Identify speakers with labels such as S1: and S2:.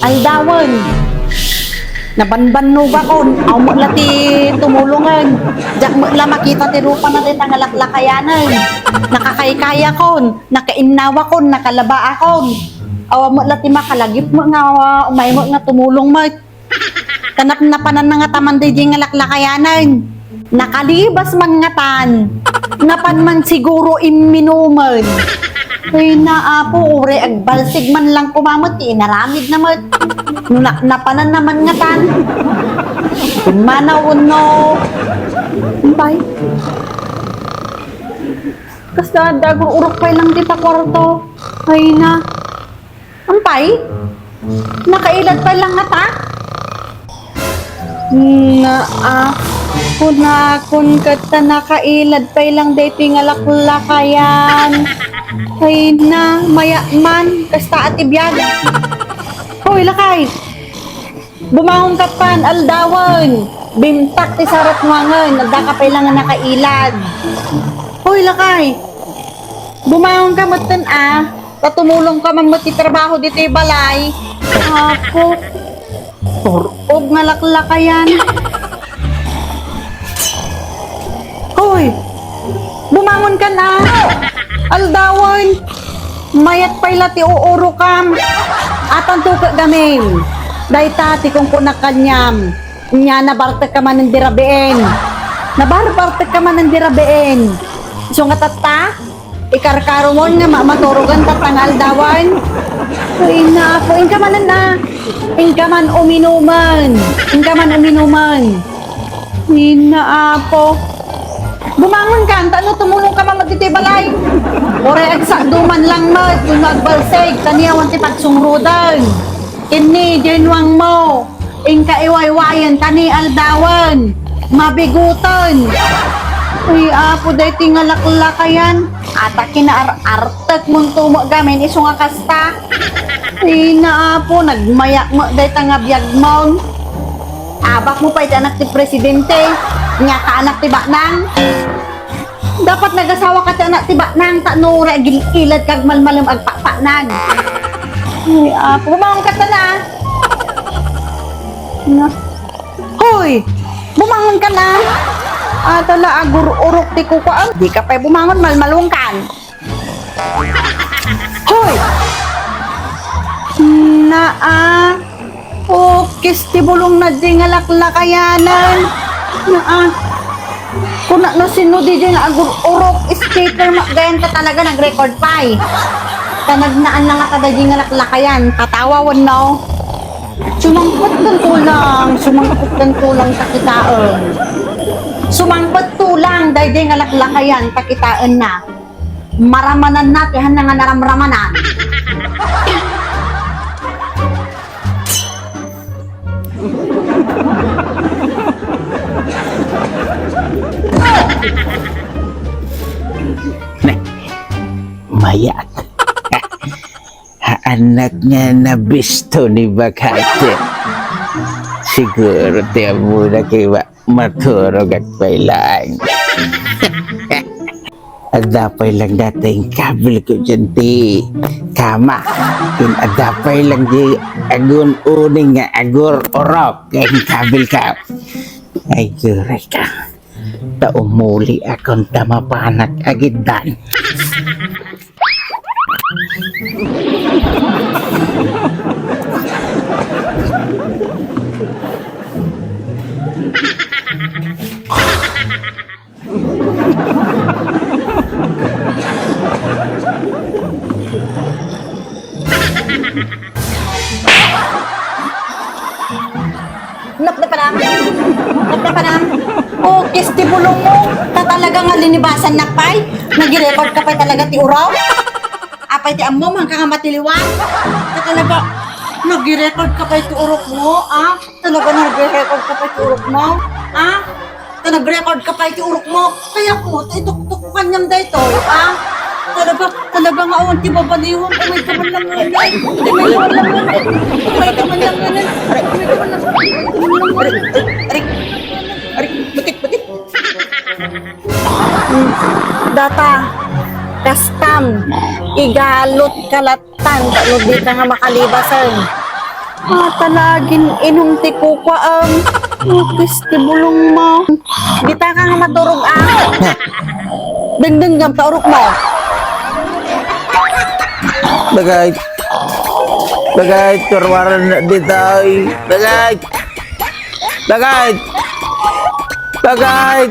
S1: Aldawan. Nabanbanog ako. Aw mo la ti tumulungan. Diyak mo la makita ti rupa na ti tangalaklakayanan. Nakakaykaya kon. Nakainawa kon. Nakalaba akon. Aw mo la ti makalagip mo nga umay mo nga tumulong mo. Kanap na panan nga taman di nga laklakayanan. Nakalibas man nga tan. Napan man siguro iminuman. Uy naapo, ure agbalsig man lang kumamot, inaramid naman. Napanan naman nga tan. Kumanaw no. Bay. Kasi dagur urok pa lang kita kwarto. Ay na. Ampay? Nakailan pa lang nga ta? Kun kata nakailad pa lang dito nga laklakayan. Ay na, maya man, kasta atibiyag. Hoy, lakay. Bumangon ka pan, aldawan. Bimtak ti sarap wangan, nagdaka pa lang nga nakailad. Hoy, lakay. Bumangon ka matan tatumulong ka man trabaho dito yung balay. Ako, turog nga laklakayan. Hoy, bumangon ka na. Aldawan, mayat pa'y lati uuro kam. Atang tuka gamin. Dahi tati kung kunakanyam. Nya nabartek ka man ng dirabeen. Nabartek ka man ng dirabeen. So nga tata, ikarkarumon nga maturugan tatang aldawan. Ay na ako, inka man na. Inka man uminuman. Inka man uminuman. Ina ako. Bumangon ka, ano tumulong ka magtitibalay. Ore agsa duman lang mo, kung magbalsig, taniyawan ti pagsungrudan. Kini, dinwang mo, inka iwaywayan, tani aldawan, mabigutan. Uy, apo, dahi tingalaklakayan. Ata kinaartek mong tumo gamin, iso nga kasta. Uy, na apo, nagmayak mo, dahi tangabiyag mo. Abak mo pa iti anak ti presidente. Nga ka anak ti baknang. Dapat nagasawa ka ti anak ti baknang. Tanura gililad kag malmalam agpakpaknag. Ay, bumangon ka ta na. Hoy! Bumangon ka na. Tala agur-urok ti kukuan. Di ka pa'y bumangon malmalong kan. Hoy! Kis ti bulong na di nga laklakayanan. Kung na sino di nga agur-urok skater gayan ka talaga nag-record pa Tanagnaan na nga kada di nga laklakayan. Tatawawan no. Sumangpot kang tulang takitaan. Sumangpot tulang dahil di nga laklakayan takitaan na. Maramanan natin na nga naramramanan.
S2: Mayat. Anak nga na bisto ni Bakate. Siguro tiya muna kayo maturog at pailang. Adapay lang dating kabil ko dyan ti kama. Adapay lang di agun uning nga agur orok. Kaya kabil ka. Ay gure ka. Taumuli akong tamapanak agidan.
S1: Napnapanam. Kis ti bulong mo. Talaga nga linibasan na pay. Nag-record ka pa'y talaga ti uraw. Apay ti ammo, man ka nga matiliwan. Talaga, nag-record ka pa'y ti urok mo, Talaga nag-record ka pa'y ti urok mo, Nag-record ka pa'y ti urok mo. Kaya ko, ituktok ko kanyang dayto, Talaga nga awan ti babaliwan. Umay ka man lang yan. Umay ka man lang yan. Batit. Data. Kastam. Igalot kalatan. Kano di ka nga makalibasan. Talagin inong ti kuka Kristi bulong mo. Dita ka nga maturog Dengdeng jam taurok mo.
S2: Bagay. Bagay, turwaran na dito. Bagay. Bagay. Bagay.